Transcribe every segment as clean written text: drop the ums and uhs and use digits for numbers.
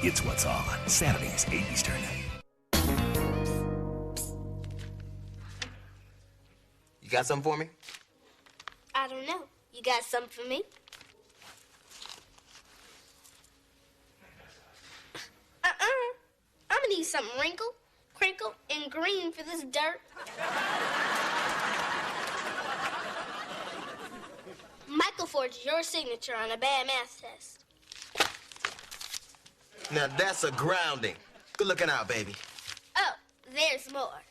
It's what's on Saturdays, 8 Eastern. You got something for me? I don't know. You got something for me? I'm gonna need something wrinkled, crinkled, and green for this dirt. Michael forged your signature on a bad math test. Now that's a grounding. Good looking out, baby. Oh, there's more.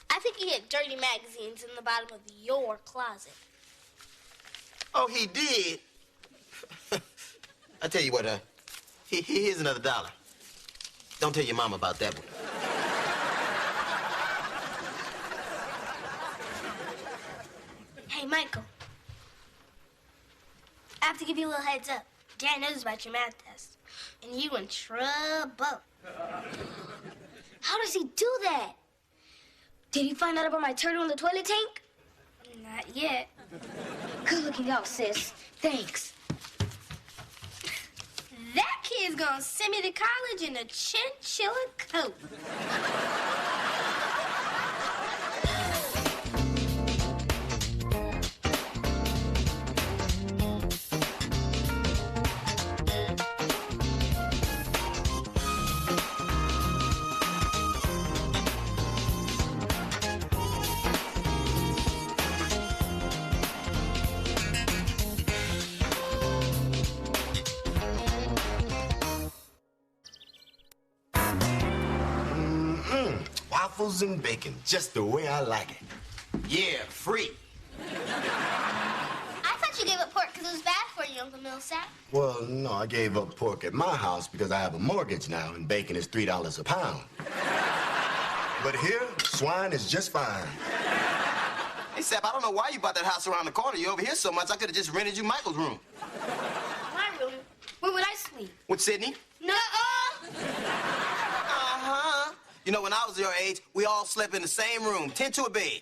I think he hid dirty magazines in the bottom of your closet. Oh, he did? I tell you what, here's another $1. Don't tell your mama about that one. Hey, Michael. I have to give you a little heads up. Dad knows about your math test, and you in trouble. How does he do that? Did he find out about my turtle in the toilet tank? Not yet. Good looking out, sis. Thanks. That kid's gonna send me to college in a chinchilla coat. Waffles and bacon, just the way I like it. Yeah, free. I thought you gave up pork because it was bad for you, Uncle Millsap. Well, no, I gave up pork at my house because I have a mortgage now and bacon is $3 a pound. But here, swine is just fine. Hey, Sap, I don't know why you bought that house around the corner. You're over here so much, I could have just rented you Michael's room. My room? Where would I sleep? With Sydney? Nuh-uh. Uh-huh. You know, when I was your age, we all slept in the same room, 10 to a bed.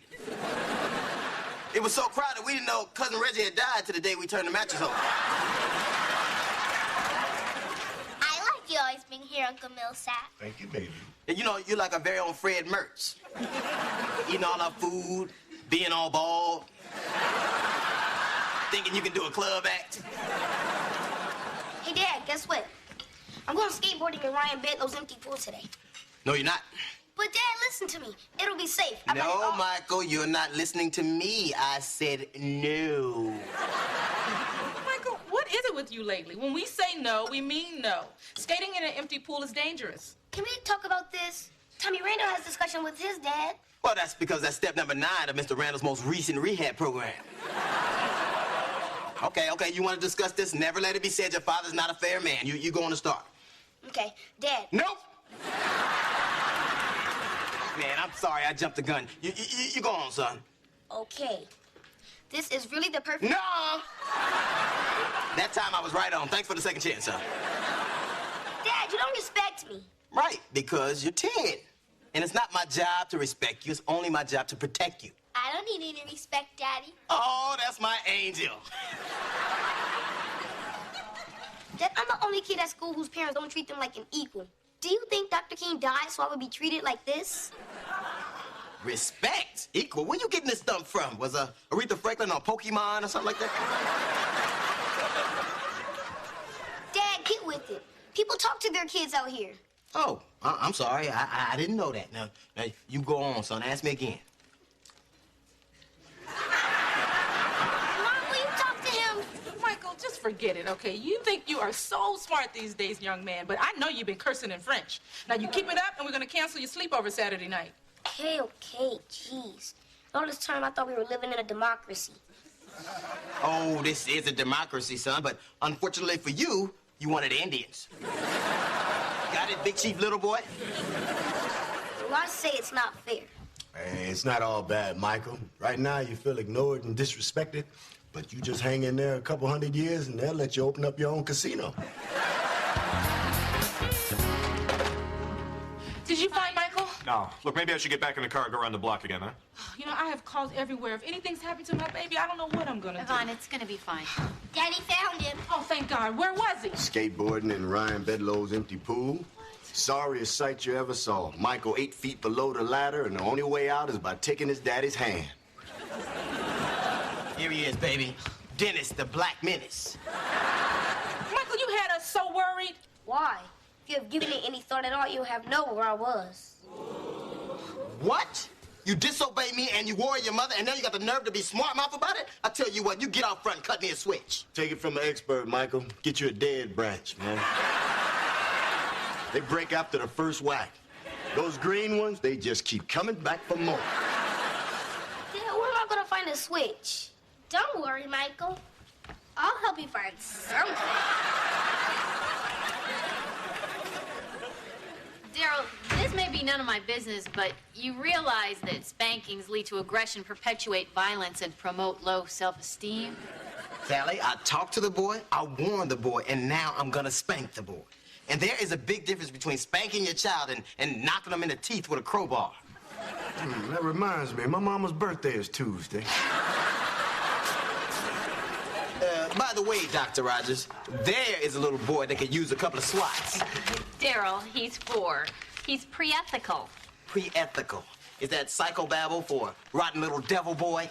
It was so crowded, we didn't know Cousin Reggie had died till the day we turned the mattress over. I like you always being here, Uncle Millsap. Thank you, baby. And you know, you're like our very own Fred Mertz. Eating all our food, being all bald, thinking you can do a club act. Hey, Dad, guess what? I'm going skateboarding in Ryan Bedlow's empty pool today. No, you're not. But, Dad, listen to me. It'll be safe. No, Michael, you're not listening to me. I said no. Michael, what is it with you lately? When we say no, we mean no. Skating in an empty pool is dangerous. Can we talk about this? Tommy Randall has discussion with his dad. Well, that's because that's step number 9 of Mr. Randall's most recent rehab program. Okay, you want to discuss this? Never let it be said your father's not a fair man. You going to start. Okay, Dad. Nope. Man, I'm sorry I jumped the gun. You go on, son. Okay. This is really the perfect... No! That time I was right on. Thanks for the second chance, son. Dad, you don't respect me. Right, because you're 10. And it's not my job to respect you. It's only my job to protect you. I don't need any respect, Daddy. Oh, that's my angel. Dad, I'm the only kid at school whose parents don't treat them like an equal. Do you think Dr. King died so I would be treated like this? Respect? Equal? Where you getting this stuff from? Was Aretha Franklin on Pokemon or something like that? Dad, get with it. People talk to their kids out here. Oh, I'm sorry. I didn't know that. Now, you go on, son. Ask me again. Mom, will you talk to him? Michael, just forget it, okay? You think you are so smart these days, young man, but I know you've been cursing in French. Now, you keep it up, and we're going to cancel your sleepover Saturday night. Okay, jeez. All this time, I thought we were living in a democracy. Oh, this is a democracy, son, but unfortunately for you, you wanted Indians. Got it, Big Chief, little boy? Well, I say it's not fair. Hey, it's not all bad, Michael. Right now, you feel ignored and disrespected, but you just hang in there a couple 100 years, and they'll let you open up your own casino. Did you find Michael? No. Look, maybe I should get back in the car and go around the block again, huh? You know, I have calls everywhere. If anything's happened to my baby, I don't know what I'm gonna do. Yvonne, it's gonna be fine. Daddy found him. Oh, thank God. Where was he? Skateboarding in Ryan Bedlow's empty pool. Sorriest sight you ever saw. Michael 8 feet below the ladder, and the only way out is by taking his daddy's hand. Here he is, baby. Dennis, the Black Menace. Michael, you had us so worried. Why? If you have given it any thought at all, you'll have known where I was. What? You disobeyed me and you worry your mother, and now you got the nerve to be smart mouth about it? I tell you what, you get out front and cut me a switch. Take it from an expert, Michael. Get you a dead branch, man. They break after the first whack. Those green ones, they just keep coming back for more. Yeah, where am I gonna find a switch? Don't worry, Michael. I'll help you find something. Daryl, this may be none of my business, but you realize that spankings lead to aggression, perpetuate violence, and promote low self-esteem? Sally, I talked to the boy, I warned the boy, and now I'm gonna spank the boy. And there is a big difference between spanking your child and knocking them in the teeth with a crowbar. That reminds me, my mama's birthday is Tuesday. By the way, Dr. Rogers, there is a little boy that could use a couple of swats. Daryl, he's 4. He's pre-ethical. Pre-ethical. Is that psychobabble for rotten little devil boy?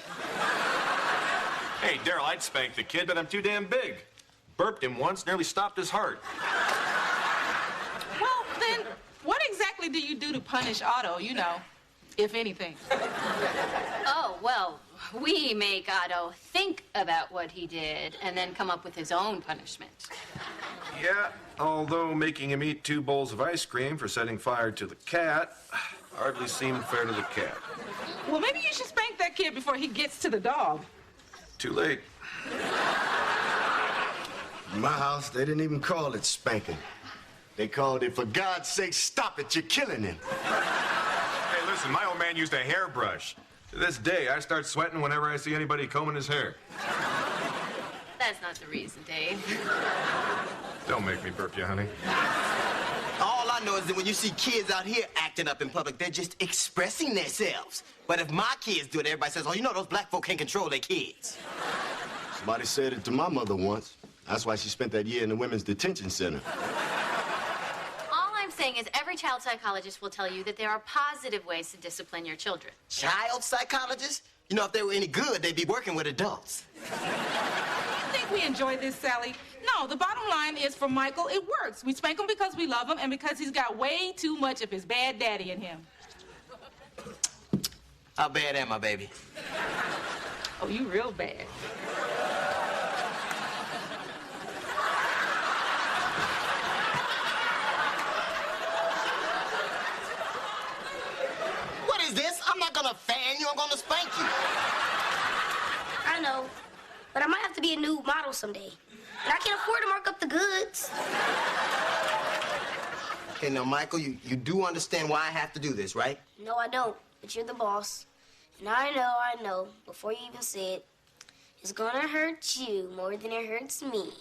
Hey, Daryl, I'd spank the kid, but I'm too damn big. Burped him once, nearly stopped his heart. Well, then, what exactly do you do to punish Otto, you know, if anything? Oh, well, we make Otto think about what he did and then come up with his own punishment. Yeah, although making him eat 2 bowls of ice cream for setting fire to the cat hardly seemed fair to the cat. Well, maybe you should spank that kid before he gets to the dog. Too late. In my house, they didn't even call it spanking. They called it, for God's sake, stop it, you're killing him. Hey, listen, my old man used a hairbrush. To this day, I start sweating whenever I see anybody combing his hair. That's not the reason, Dave. Don't make me burp you, honey. All I know is that when you see kids out here acting up in public, they're just expressing themselves. But if my kids do it, everybody says, oh, you know, those black folk can't control their kids. Somebody said it to my mother once. That's why she spent that year in the women's detention center. All I'm saying is every child psychologist will tell you that there are positive ways to discipline your children. Child psychologists? You know, if they were any good, they'd be working with adults. You think we enjoy this, Sally? No, the bottom line is for Michael, it works. We spank him because we love him and because he's got way too much of his bad daddy in him. How bad am I, baby? Oh, you real bad. What is this? I'm not gonna fan you, I'm gonna spank you. I know, but I might have to be a new model someday. And I can't afford to mark up the goods. Okay, now, Michael, you do understand why I have to do this, right? No, I don't, but you're the boss. And I know, before you even say it, it's gonna hurt you more than it hurts me.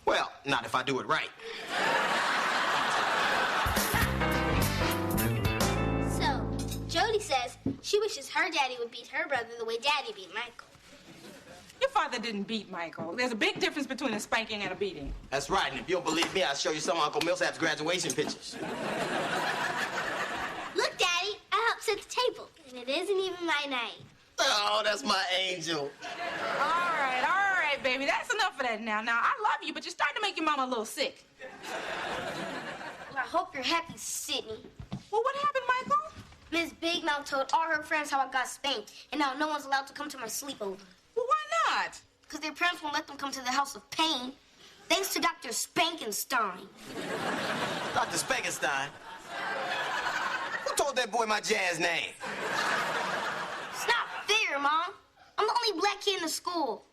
Well, not if I do it right. So, Jody says she wishes her daddy would beat her brother the way Daddy beat Michael. Your father didn't beat Michael. There's a big difference between a spanking and a beating. That's right, and if you don't believe me, I'll show you some of Uncle Millsap's graduation pictures. Look, Daddy, I helped set the table, and it isn't even my night. Oh, that's my angel. All right, baby. That's enough of that now. Now, I love you, but you're starting to make your mama a little sick. Well, I hope you're happy, Sydney. Well, what happened, Michael? Miss Big Mouth told all her friends how I got spanked, and now no one's allowed to come to my sleepover. Well, why not? Because their parents won't let them come to the house of pain, thanks to Dr. Spankenstein. Dr. Spankenstein? Who told that boy my jazz name? It's not fair, Mom. I'm the only black kid in the school,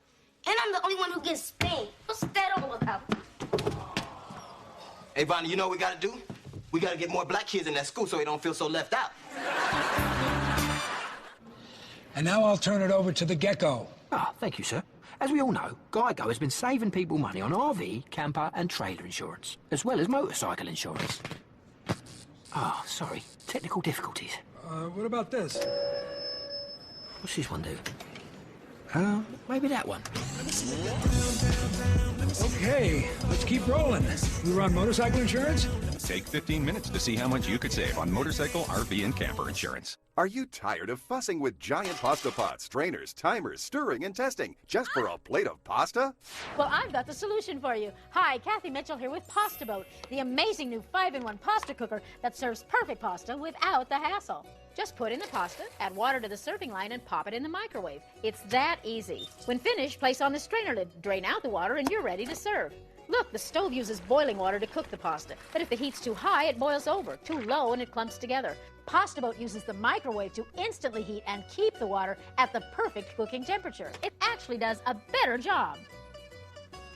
and I'm the only one who gets spanked. What's that all about? Hey, Bonnie, you know what we gotta do? We gotta get more black kids in that school so they don't feel so left out. And now I'll turn it over to the Gecko. Ah, thank you, sir. As we all know, Geico has been saving people money on RV, camper and trailer insurance, as well as motorcycle insurance. Oh, sorry. Technical difficulties. What about this? What's this one do? Maybe that one. Okay, let's keep rolling. You run motorcycle insurance? Take 15 minutes to see how much you could save on motorcycle, RV, and camper insurance. Are you tired of fussing with giant pasta pots, strainers, timers, stirring, and testing just for a plate of pasta? Well, I've got the solution for you. Hi, Kathy Mitchell here with Pasta Boat, the amazing new 5-in-1 pasta cooker that serves perfect pasta without the hassle. Just put in the pasta, add water to the serving line, and pop it in the microwave. It's that easy. When finished, place on the strainer lid, drain out the water, and you're ready to serve. Look, the stove uses boiling water to cook the pasta, but if the heat's too high, it boils over. Too low, and it clumps together. Pasta Boat uses the microwave to instantly heat and keep the water at the perfect cooking temperature. It actually does a better job.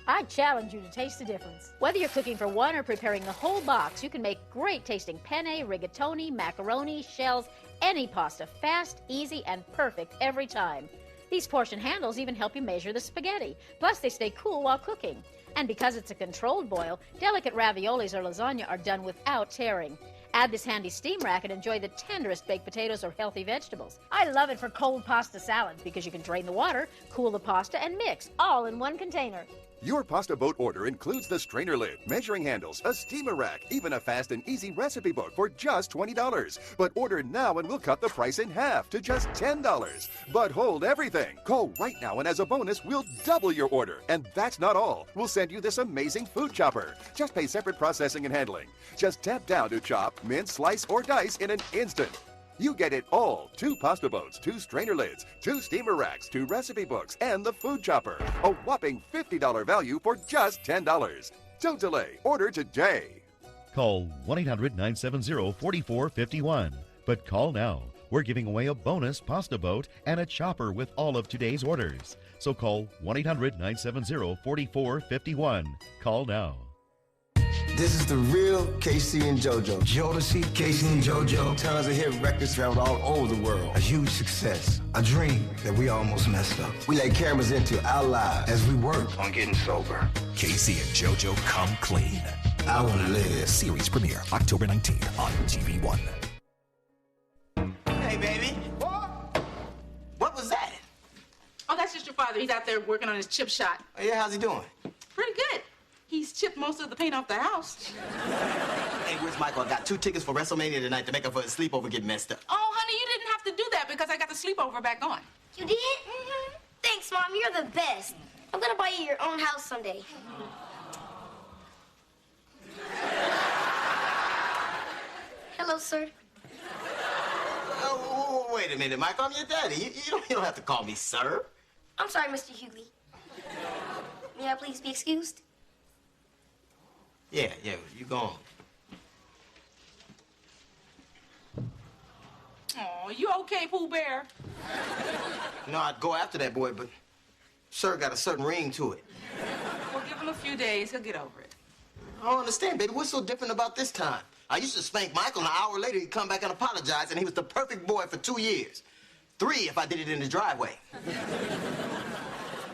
I challenge you to taste the difference. Whether you're cooking for one or preparing the whole box, you can make great tasting penne, rigatoni, macaroni, shells, any pasta, fast, easy, and perfect every time. These portion handles even help you measure the spaghetti. Plus, they stay cool while cooking. And because it's a controlled boil, delicate raviolis or lasagna are done without tearing. Add this handy steam rack and enjoy the tenderest baked potatoes or healthy vegetables. I love it for cold pasta salads because you can drain the water, cool the pasta, and mix, all in one container. Your Pasta Boat order includes the strainer lid, measuring handles, a steamer rack, even a fast and easy recipe book for just $20. But order now and we'll cut the price in half to just $10. But hold everything. Call right now and as a bonus, we'll double your order. And that's not all. We'll send you this amazing food chopper. Just pay separate processing and handling. Just tap down to chop, mince, slice, or dice in an instant. You get it all. 2 pasta boats, 2 strainer lids, 2 steamer racks, 2 recipe books, and the food chopper. A whopping $50 value for just $10. Don't delay. Order today. Call 1-800-970-4451. But call now. We're giving away a bonus pasta boat and a chopper with all of today's orders. So call 1-800-970-4451. Call now. This is the real Casey and JoJo. Jodeci, Casey and JoJo. Tons of hit records traveled all over the world. A huge success. A dream that we almost messed up. We let cameras into our lives as we work on getting sober. Casey and JoJo Come Clean. I want to live. Series premiere October 19th on TV1. Hey, baby. What was that? Oh, that's just your father. He's out there working on his chip shot. Oh, yeah, how's he doing? Pretty good. He's chipped most of the paint off the house. Hey, where's Michael? I got 2 tickets for WrestleMania tonight to make up for his sleepover getting messed up. Oh, honey, you didn't have to do that because I got the sleepover back on. You did? Mm-hmm. Thanks, Mom. You're the best. I'm gonna buy you your own house someday. Hello, sir. Oh, wait a minute, Michael. I'm your daddy. You don't have to call me sir. I'm sorry, Mr. Hughleys. May I please be excused? Yeah, you go on. Oh, you okay, Pooh Bear? No, I'd go after that boy, but sir got a certain ring to it. Well, give him a few days. He'll get over it. I don't understand, baby. What's so different about this time? I used to spank Michael, and an hour later he'd come back and apologize, and he was the perfect boy for 2 years. 3 if I did it in the driveway.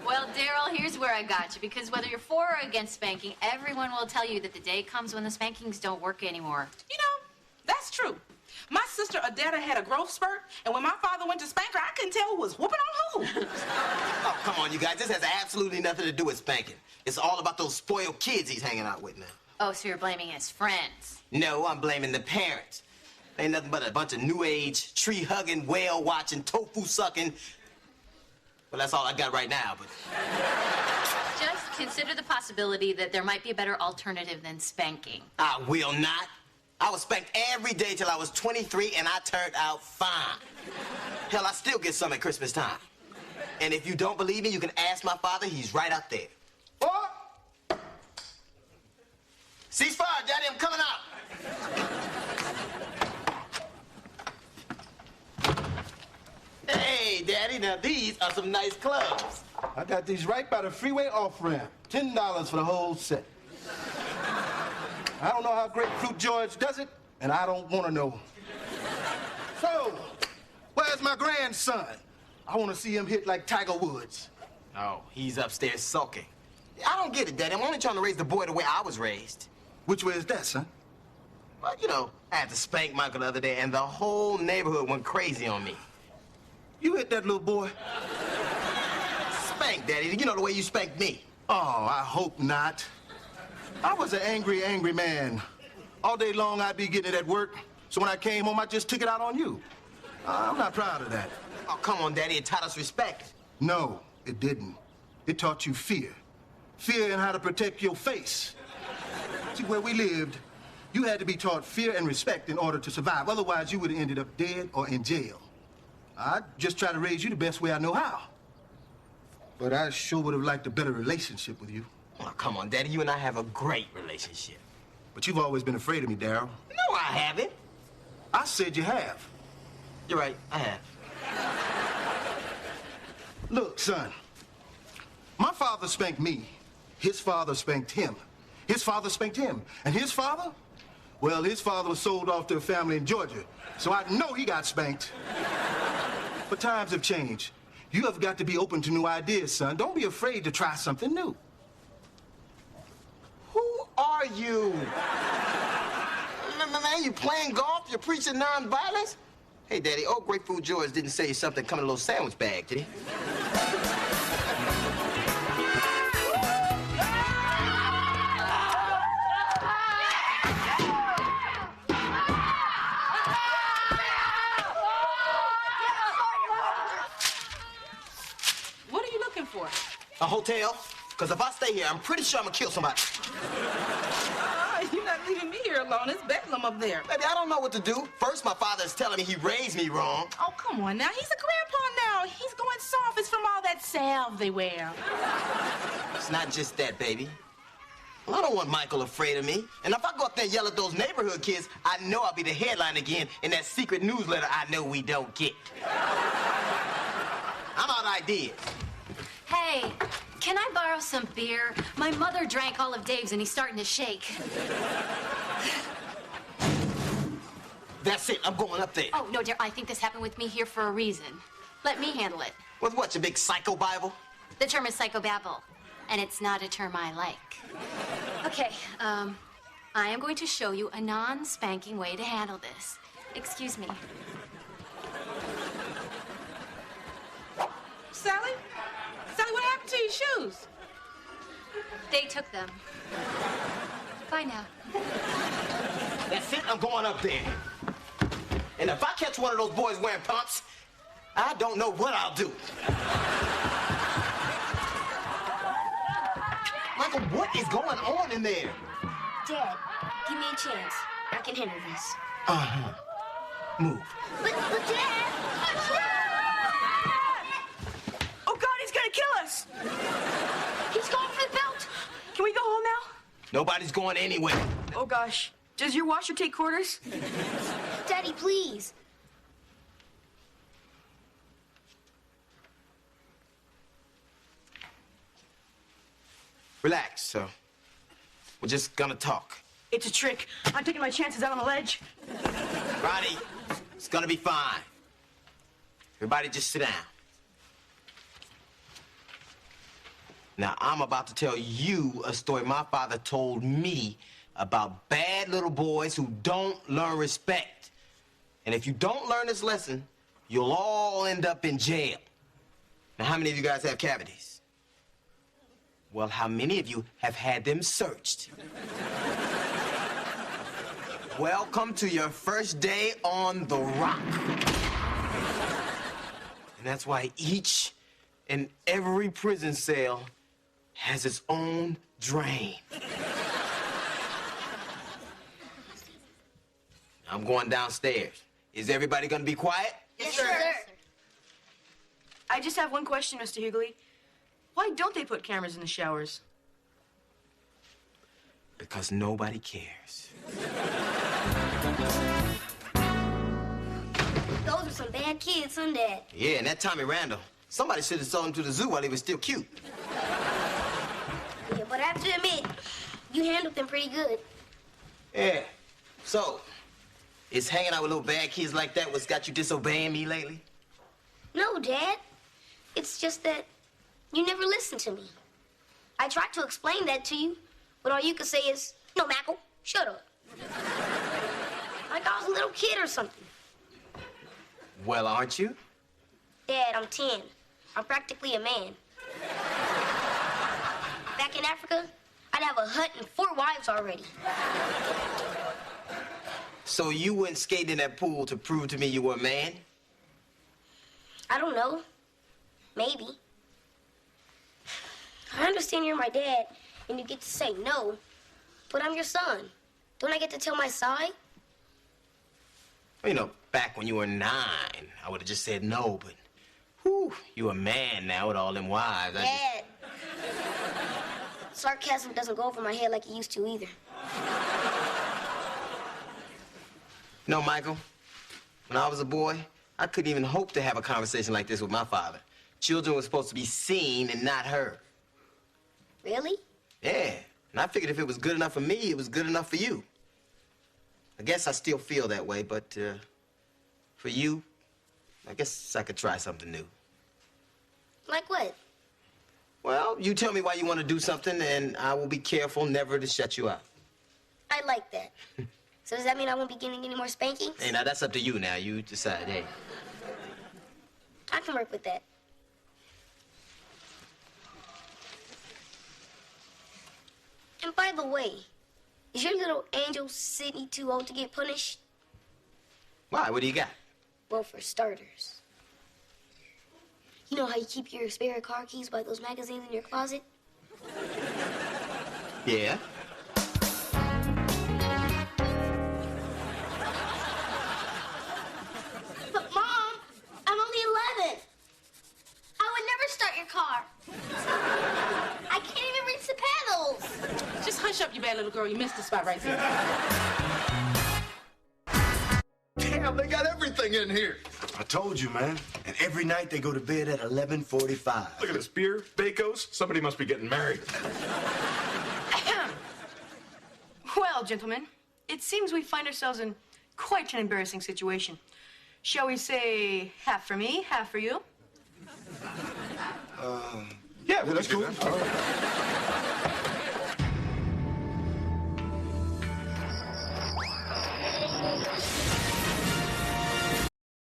Well, Daryl, here's where I got you, because whether you're for or against spanking, everyone will tell you that the day comes when the spankings don't work anymore. You know, that's true. My sister Odetta had a growth spurt, and when my father went to spank her, I couldn't tell who was whooping on who. Oh, come on, you guys. This has absolutely nothing to do with spanking. It's all about those spoiled kids he's hanging out with now. Oh, so you're blaming his friends? No, I'm blaming the parents. Ain't nothing but a bunch of new age, tree-hugging, whale-watching, tofu-sucking. Well, that's all I got right now, but... Just consider the possibility that there might be a better alternative than spanking. I will not. I was spanked every day till I was 23, and I turned out fine. Hell, I still get some at Christmas time. And if you don't believe me, you can ask my father. He's right up there. Oh! Ceasefire, Daddy, I'm coming out. Hey, Daddy, now these are some nice clubs. I got these right by the freeway off-ramp. $10 for the whole set. I don't know how Grapefruit George does it, and I don't want to know. So, where's my grandson? I want to see him hit like Tiger Woods. Oh, he's upstairs sulking. I don't get it, Daddy. I'm only trying to raise the boy the way I was raised. Which way is that, son? But, you know, I had to spank Michael the other day, and the whole neighborhood went crazy on me. You hit that little boy? Spank, Daddy. You know the way you spanked me. Oh, I hope not. I was an angry, angry man. All day long, I'd be getting it at work. So when I came home, I just took it out on you. I'm not proud of that. Oh, come on, Daddy. It taught us respect. No, it didn't. It taught you fear. Fear and how to protect your face. See, where we lived, you had to be taught fear and respect in order to survive. Otherwise, you would have ended up dead or in jail. I just try to raise you the best way I know how. But I sure would have liked a better relationship with you. Oh, come on, Daddy. You and I have a great relationship. But you've always been afraid of me, Daryl. No, I haven't. I said you have. You're right. I have. Look, son. My father spanked me. His father spanked him. His father spanked him. And his father? Well, his father was sold off to a family in Georgia. So I know he got spanked. But times have changed. You have got to be open to new ideas, son. Don't be afraid to try something new. Who are you? Man, you playing golf? You're preaching nonviolence? Hey, Daddy, old Grapefruit George didn't say something come in a little sandwich bag, did he? What are you looking for? A hotel? Because if I stay here, I'm pretty sure I'm going to kill somebody. You're not leaving me here alone. It's Bedlam up there. Baby, I don't know what to do. First, my father is telling me he raised me wrong. Oh, come on now. He's a grandpa now. He's going soft. It's from all that salve they wear. It's not just that, baby. I don't want Michael afraid of me. And if I go up there and yell at those neighborhood kids, I know I'll be the headline again in that secret newsletter I know we don't get. I'm out of ideas. Hey, can I borrow some beer? My mother drank all of Dave's and he's starting to shake. That's it. I'm going up there. Oh, no, dear. I think this happened with me here for a reason. Let me handle it. With what, your big psycho Bible? The term is psychobabble, and it's not a term I like. Okay, I am going to show you a non-spanking way to handle this. Excuse me. Sally? Sally, what happened to your shoes? They took them. Bye now. That's it. I'm going up there. And if I catch one of those boys wearing pumps, I don't know what I'll do. Michael, what is going on in there? Dad, give me a chance. I can handle this. Uh-huh. Move. But Dad! Oh, God, he's gonna kill us! He's going for the belt! Can we go home now? Nobody's going anywhere. Oh, gosh. Does your washer take quarters? Daddy, please. Relax, so we're just gonna talk. It's a trick. I'm taking my chances out on the ledge. Ronnie, it's gonna be fine. Everybody just sit down. Now, I'm about to tell you a story my father told me about bad little boys who don't learn respect. And if you don't learn this lesson, you'll all end up in jail. Now, how many of you guys have cavities? Well, how many of you have had them searched? Welcome to your first day on the rock. And that's why each and every prison cell has its own drain. I'm going downstairs. Is everybody gonna be quiet? Yes, sir. I just have one question, Mr. Hughleys. Why don't they put cameras in the showers? Because nobody cares. Those are some bad kids, huh, Dad? Yeah, and that Tommy Randall, somebody should have sold him to the zoo while he was still cute. Yeah, but I have to admit, you handled them pretty good. Yeah. So, is hanging out with little bad kids like that what's got you disobeying me lately? No, Dad. It's just that you never listened to me. I tried to explain that to you, but all you could say is, no, Michael, shut up. little kid or something. Well, aren't you? Dad, I'm 10. I'm practically a man. Back in Africa, I'd have a hut and 4 wives already. So you went skating in that pool to prove to me you were a man? I don't know. Maybe. I understand you're my dad, and you get to say no, but I'm your son. Don't I get to tell my side? You know, back when you were 9, I would have just said no, but whew, you a man now with all them wives. Dad. Sarcasm doesn't go over my head like it used to either. No, Michael, when I was a boy, I couldn't even hope to have a conversation like this with my father. Children were supposed to be seen and not heard. Really? Yeah, and I figured if it was good enough for me, it was good enough for you. I guess I still feel that way, but for you, I guess I could try something new. Like what? Well, you tell me why you want to do something, and I will be careful never to shut you out. I like that. So does that mean I won't be getting any more spankings? Hey, now that's up to you now. You decide, hey. I can work with that. And by the way, is your little angel Sydney too old to get punished? Why? What do you got? Well, for starters. You know how you keep your spare car keys by those magazines in your closet? Yeah? But, Mom, I'm only 11. I would never start your car. I can't even reach the pedals. Just hush up, you bad little girl. You missed the spot right there. Damn, they got everything in here. I told you, man. And every night they go to bed at 11:45. Look at this beer, Bacos. Somebody must be getting married. Well, gentlemen, it seems we find ourselves in quite an embarrassing situation. Shall we say half for me, half for you? Yeah, that's cool.